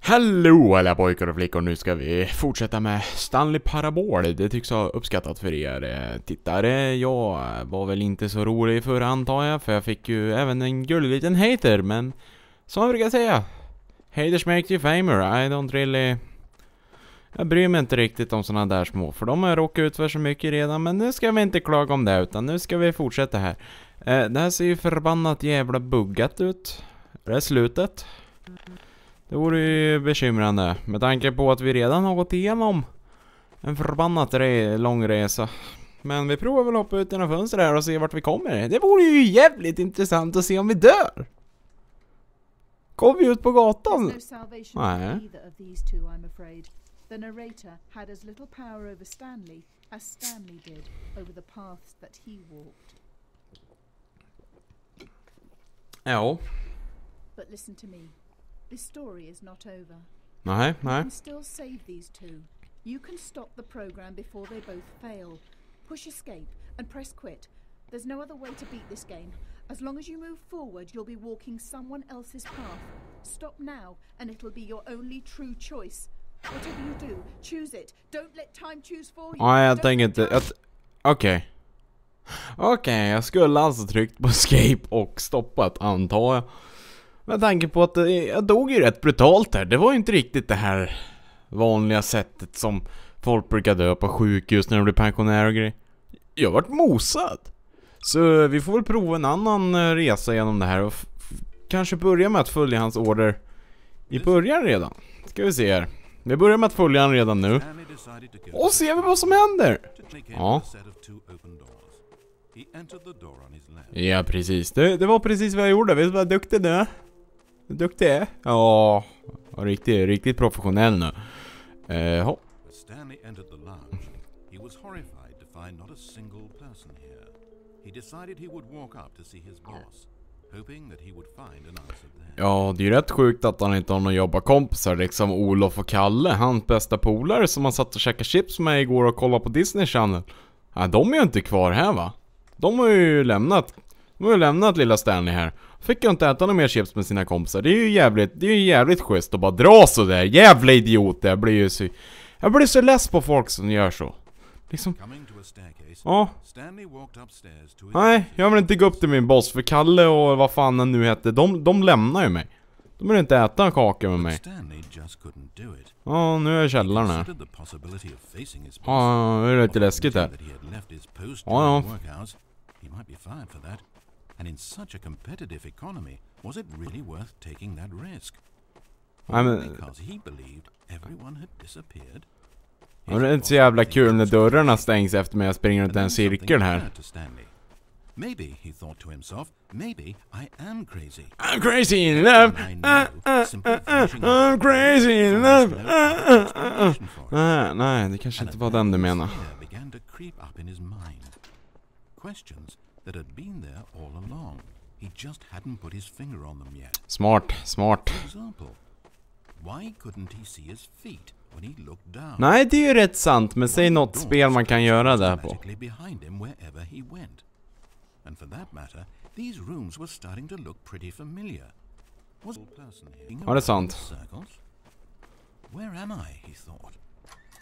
Hallå alla pojkar och flickor, nu ska vi fortsätta med Stanley Parabål. Det tycks ha uppskattat för er tittare. Jag var väl inte så rolig för antar jag, för jag fick ju även en gullig liten hater. Men som jag brukar säga, haters make you famer. I don't really... Jag bryr mig inte riktigt om såna där små, för de har råkat ut för så mycket redan. Men nu ska vi inte klaga om det, utan nu ska vi fortsätta här. Det här ser ju förbannat jävla buggat ut. Det är slutet. Det vore ju bekymrande med tanke på att vi redan har gått igenom en förbannat lång resa. Men vi provar väl hoppa ut genom fönstret här och se vart vi kommer. Det vore ju jävligt intressant att se om vi dör. Kommer vi ut på gatan? Nej. The narrator had as little power over Stanley as Stanley did over the paths that he walked. Ja. But listen to me. This story is not over. Nej. You can still save these two. You can stop the program before they both fail. Push escape and press quit. There's no other way to beat this game. As long as you move forward, you'll be walking someone else's path. Stop now and it'll be your only true choice. Whatever you do, choose it. Don't let time choose for you. Nej, jag tänker inte... Okej, jag skulle alltså tryckt på escape och stoppat, antar jag. Med tanke på att jag dog ju rätt brutalt här. Det var ju inte riktigt det här vanliga sättet som folk brukar dö på sjukhus när de blir pensionärer och grejer. Jag har varit mosad. Så vi får väl prova en annan resa genom det här och kanske börja med att följa hans order i början redan. Ska vi se här. Vi börjar med att följa han redan nu. Och ser vi vad som händer. Ja. Ja, precis. Det var precis vad jag gjorde. Vet du vad duktig du är? Duktig är? Ja, riktigt professionell nu. Stanley entered the lounge. He was horrified to find not a single person here. He decided he would walk up to see his boss, hoping that he would find an answer there. Ja, det är ju rätt sjukt att han inte har några jobbarkompisar, liksom Olof och Kalle, hans bästa polare som han satt och käkade chips med igår och kollade på Disney Channel. Ja, de är ju inte kvar här, va? De har ju lämnat lilla Stanley här. Fick ju inte äta några mer chips med sina kompisar. Det är ju jävligt schysst att bara dra så där. Jävla idiot. Jag blir så less på folk som gör så. Liksom. Ja. Nej, jag vill inte gå upp till min boss, för Kalle och vad fan han nu heter, de lämnar ju mig. De vill inte äta en kaka med mig. Ja, nu är jag källaren här. Ja, det är lite läskigt här. Ja. And in such a competitive economy, was it really worth taking that risk? Because he believed everyone had disappeared. Det är inte så jävla kul när dörrarna stängs efter mig. Jag springer runt en cirkel här. Maybe he thought to himself, maybe I am crazy. I'm crazy in love. I'm crazy in love. Nej, det kanske inte var den du menar. Began to creep up in his mind. Questions that had been there all along. He just hadn't put his finger on them yet. Smart. For example, why couldn't he see his feet when he looked down? Nej, det är ju rätt sant, men säg något spel man kan göra där på. Behind him wherever he went. And for that matter, these rooms were starting to look pretty familiar. Was a person here? Ja, det är sant. Where am I, he thought.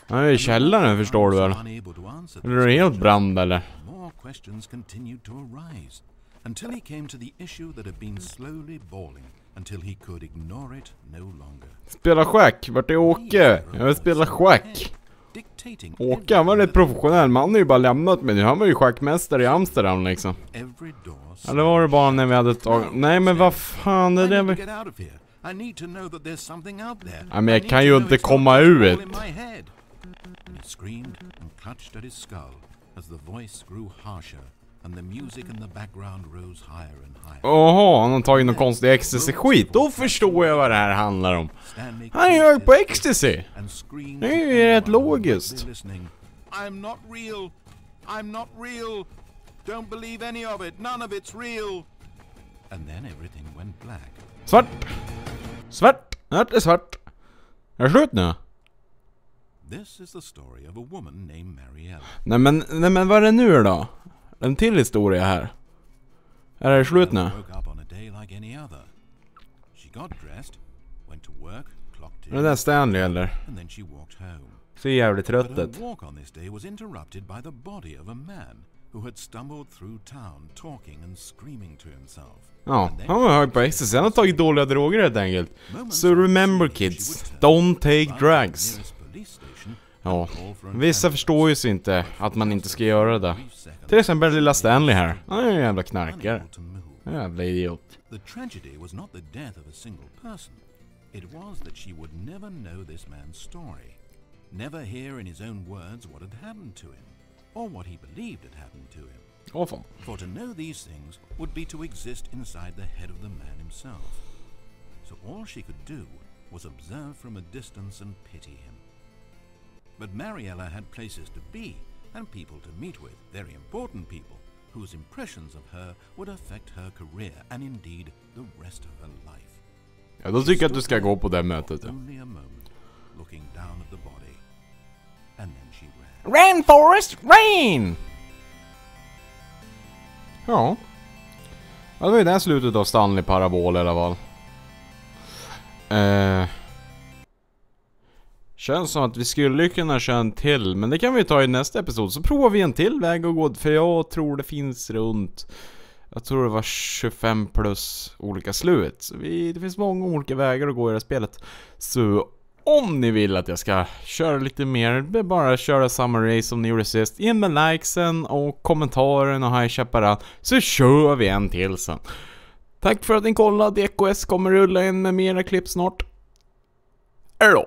Ja, det är källaren, förstår du väl? Är det helt brand eller? More questions continued to arise until he came to the issue that had been slowly balling until he could ignore it no longer. Spela schack, vart är Åke? Jag vill spela schack. Åke, han var rätt professionell, man har ju bara lämnat mig nu. Han var ju schackmästare i Amsterdam liksom. Eller var det bara när vi hade tagit... Nej, men vad fan, det där... Nej, men jag kan ju inte komma ut. He screamed and clutched at his skull as the voice grew harsher and the music in the background rose higher and higher. Åh, han har tagit någon konstig ecstasy-skit. Då förstår jag vad det här handlar om. Han är hög på ecstasy. Det är ju rätt logiskt. I'm not real. I'm not real. Don't believe any of it. None of it's real. And then everything went black. Svart. Det är svart. Är det slut nu? This is the story of a woman named Marielle. Nej men vad är det nu då? En till historia här. Är det slut nu? She got dressed, went to work, clocked Är det där Stanley eller? and then she walked home. Ser jävligt trött But her ut. walk on this day was interrupted by the body of a man who had stumbled through town talking and screaming to himself. Ja, han var hög på ecstasy. Han har tagit dåliga droger helt enkelt. So remember kids, don't take drugs. Ja, vissa förstår ju sig inte att man inte ska göra det. Till exempel lilla Stanley här. Han är en jävla knarkare. Jävla idiot. The tragedy was not the death of a single person. It was that she would never know this man's story. Never hear in his own words what had happened to him, or what he believed had happened to him. Åh fan. For to know these things would be to exist inside the head of the man himself. So all she could do was observe from a distance and pity him. But Mariella had places to be and people to meet with, very important people, whose impressions of her would affect her career and indeed the rest of her life. Ja, då tycker jag att du ska gå på det mötet. Only a moment, looking down at the body, and then she ran. Rain Forest, rain! Ja. Ja, det var ju det slutet av Stanley Parabål i alla fall. Känns som att vi skulle kunna köra en till, men det kan vi ta i nästa episod. Så provar vi en till väg och gå, för jag tror det finns runt, jag tror det var 25 plus olika slut. Så det finns många olika vägar att gå i det här spelet. Så om ni vill att jag ska köra lite mer, det är bara att köra samma race som ni gjorde sist. In med likesen och kommentaren och high chaparran, så kör vi en till sen. Tack för att ni kollade. DKS kommer rulla in med mera klipp snart. Hej då!